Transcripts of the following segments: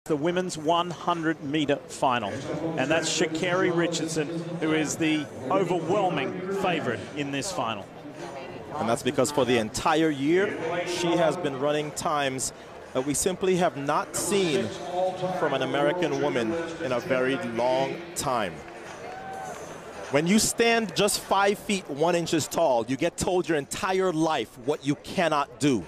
The women's 100-meter final, and that's Sha'Carri Richardson, who is the overwhelming favorite in this final. And that's because for the entire year, she has been running times that we simply have not seen from an American woman in a very long time. When you stand just 5 feet 1 inches tall, you get told your entire life what you cannot do.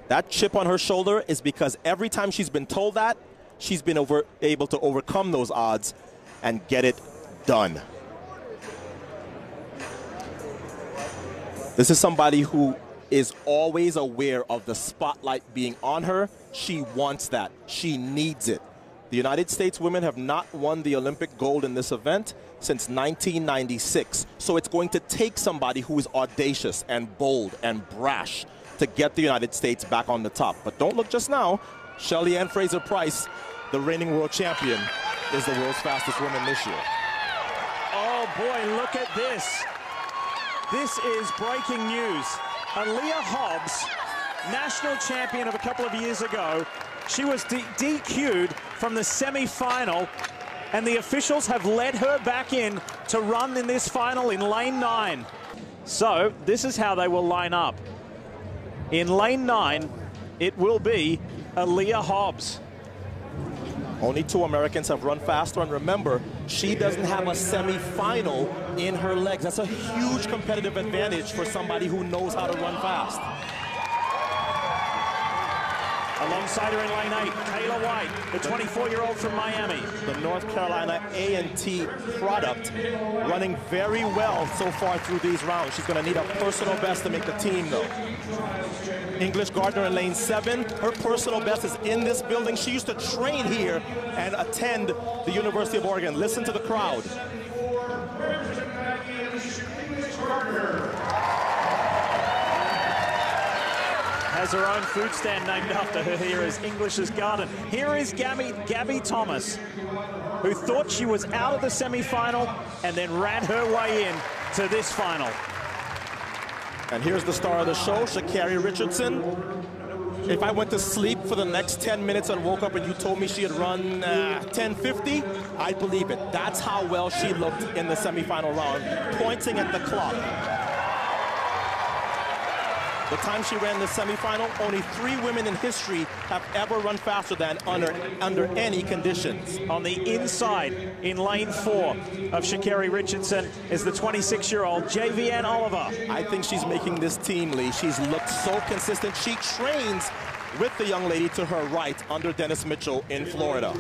That chip on her shoulder is because every time she's been told that, she's been able to overcome those odds and get it done. This is somebody who is always aware of the spotlight being on her. She wants that. She needs it. The United States women have not won the Olympic gold in this event since 1996. So it's going to take somebody who is audacious and bold and brash to get the United States back on the top. But don't look just now. Shelly Ann Fraser-Pryce, the reigning world champion, is the world's fastest woman this year. Oh boy, look at this. This is breaking news. Aaliyah Hobbs, national champion of a couple of years ago, she was DQ'd from the semi-final, and the officials have let her back in to run in this final in lane 9. So this is how they will line up. In lane 9, it will be Aaliyah Hobbs. Only 2 Americans have run faster, and remember, she doesn't have a semi-final in her legs. That's a huge competitive advantage for somebody who knows how to run fast. Alongside her in lane 8, Kayla White, the 24-year-old from Miami. The North Carolina A&T product, running very well so far through these rounds. She's going to need a personal best to make the team, though. English Gardner in lane 7. Her personal best is in this building. She used to train here and attend the University of Oregon. Listen to the crowd. Has her own food stand named after her here as English's Garden. Here is Gabby Thomas, who thought she was out of the semi-final and then ran her way in to this final. And here's the star of the show, Sha'Carri Richardson. If I went to sleep for the next 10 minutes and woke up and you told me she had run 10:50, I'd believe it. That's how well she looked in the semi-final round, pointing at the clock. The time she ran the semi-final, only 3 women in history have ever run faster than under any conditions. On the inside, in lane 4 of Sha'Carri Richardson, is the 26-year-old JVN Oliver. I think she's making this team, Lee. She's looked so consistent. She trains with the young lady to her right under Dennis Mitchell in Florida.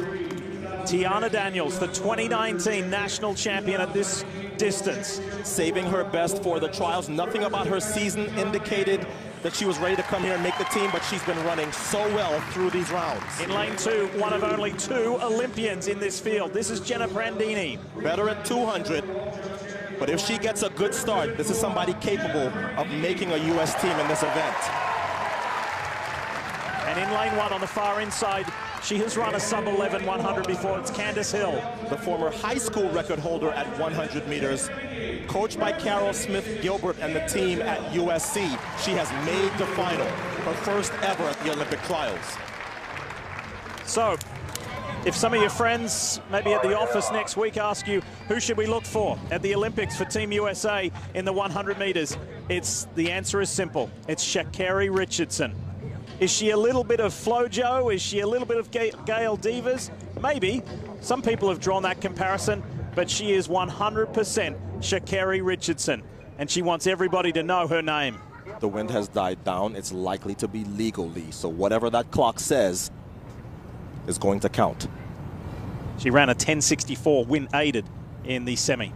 Tiana Daniels, the 2019 national champion at this distance. Saving her best for the trials. Nothing about her season indicated that she was ready to come here and make the team, but she's been running so well through these rounds. In lane 2, one of only 2 Olympians in this field. This is Jenna Brandini. Better at 200, but if she gets a good start, this is somebody capable of making a U.S. team in this event. And in lane 1 on the far inside, she has run a sub-11 100 before. It's Candace Hill, the former high school record holder at 100 meters. Coached by Carol Smith-Gilbert and the team at USC, she has made the final, her first ever at the Olympic trials. So, if some of your friends, maybe at the office next week, ask you, who should we look for at the Olympics for Team USA in the 100 meters? The answer is simple. It's Sha'Carri Richardson. Is she a little bit of FloJo? Is she a little bit of Gail Devers? Maybe. Some people have drawn that comparison, but she is 100% Sha'Carri Richardson, and she wants everybody to know her name. The wind has died down. It's likely to be legally, so whatever that clock says is going to count. She ran a 10:64, wind aided in the semi.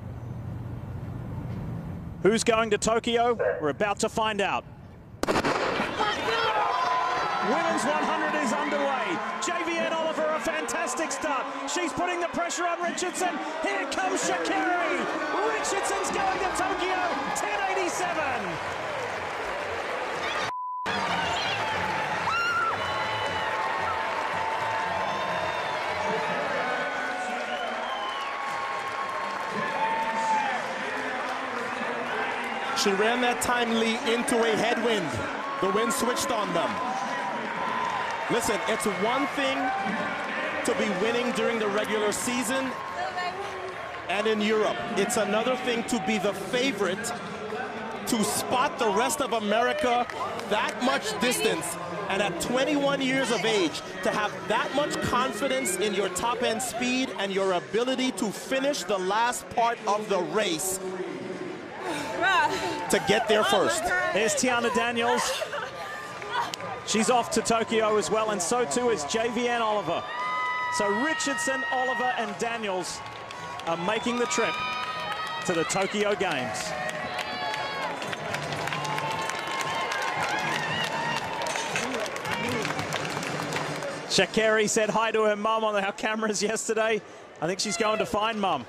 Who's going to Tokyo? We're about to find out. Women's 100 is underway. JVN Oliver, a fantastic start. She's putting the pressure on Richardson. Here comes Sha'Carri. Richardson's going to Tokyo, 10:87. She ran that time, Lee, into a headwind. The wind switched on them. Listen, it's one thing to be winning during the regular season and in Europe. It's another thing to be the favorite, to spot the rest of America that much distance, and at 21 years of age, to have that much confidence in your top-end speed and your ability to finish the last part of the race to get there first. There's Tiana Daniels. She's off to Tokyo as well, and so too is JVN Oliver. So Richardson, Oliver, and Daniels are making the trip to the Tokyo Games. Sha'Carri said hi to her mum on our cameras yesterday. I think she's going to find mum.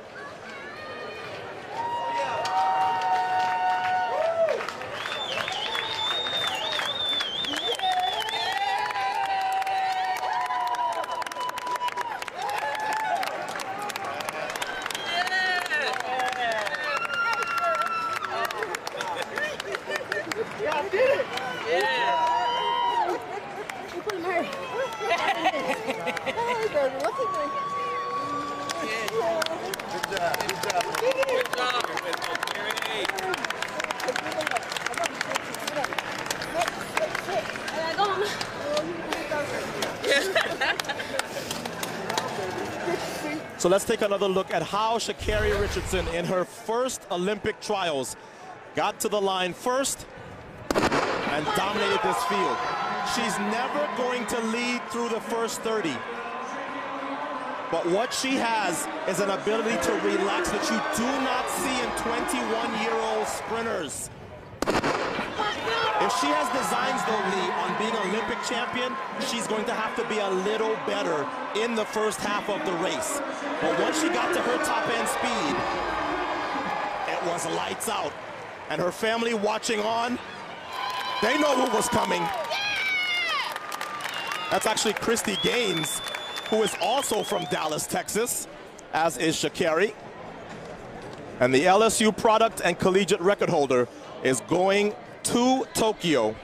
So let's take another look at how Sha'Carri Richardson, in her first Olympic trials, got to the line first and dominated this field. She's never going to lead through the first 30. But what she has is an ability to relax that you do not see in 21-year-old sprinters. If she has designs, though, Lee, on being an Olympic champion, she's going to have to be a little better in the first half of the race. But once she got to her top-end speed, it was lights out. And her family watching on, they know what was coming. That's actually Christy Gaines, who is also from Dallas, Texas, as is Sha'Carri. And the LSU product and collegiate record holder is going to Tokyo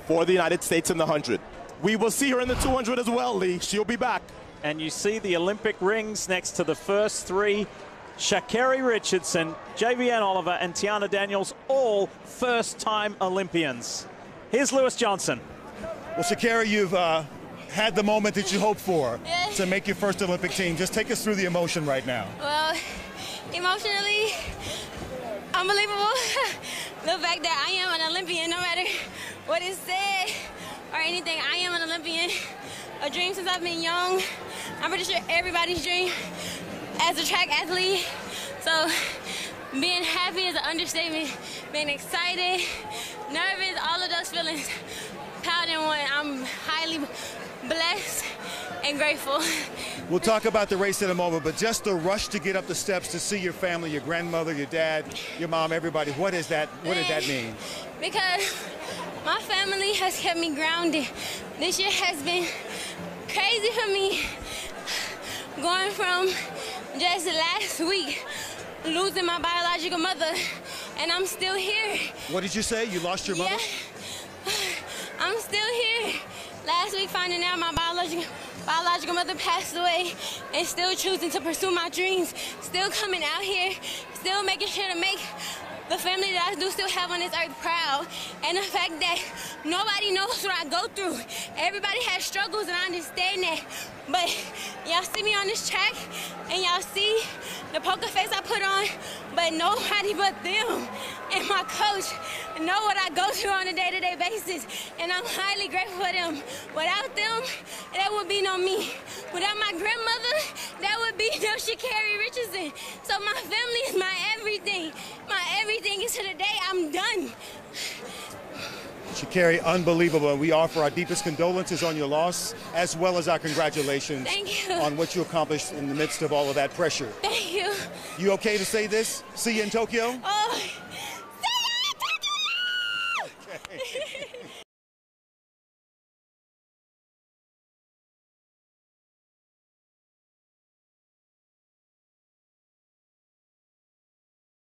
for the United States in the 100. We will see her in the 200 as well, Lee. She'll be back. And you see the Olympic rings next to the first three. Sha'Carri Richardson, JVN Oliver, and Tiana Daniels, all first-time Olympians. Here's Lewis Johnson. Well, Sha'Carri, you've had the moment that you hoped for to make your first Olympic team. Just take us through the emotion right now. Well, emotionally, unbelievable. The fact that I am an Olympian, no matter what is said or anything, I am an Olympian. A dream since I've been young. I'm pretty sure everybody's dream as a track athlete. So being happy is an understatement. Being excited, nervous, all of those feelings piled in one. I'm highly blessed and grateful. We'll talk about the race in a moment, but just the rush to get up the steps to see your family, your grandmother, your dad, your mom, everybody, what did that mean? Because my family has kept me grounded. This year has been crazy for me. Going from just last week, losing my biological mother, and I'm still here. What did you say? You lost your mother? Yeah. I'm still here. Last week, finding out my biological mother passed away, and still choosing to pursue my dreams, still coming out here, still making sure to make the family that I do still have on this earth proud, and the fact that nobody knows what I go through. Everybody has struggles, and I understand that, but y'all see me on this track, and y'all see the poker face I put on, but nobody but them and my coach know what I go through on a day-to-day basis, and I'm highly grateful for them. Without them, there would be no me. Without my grandmother, there would be no Sha'Carri Richardson. So my family is my everything. My everything is to the day I'm done. Sha'Carri, unbelievable, and we offer our deepest condolences on your loss, as well as our congratulations on what you accomplished in the midst of all of that pressure. Thank you. You okay to say this? See you in Tokyo? Oh,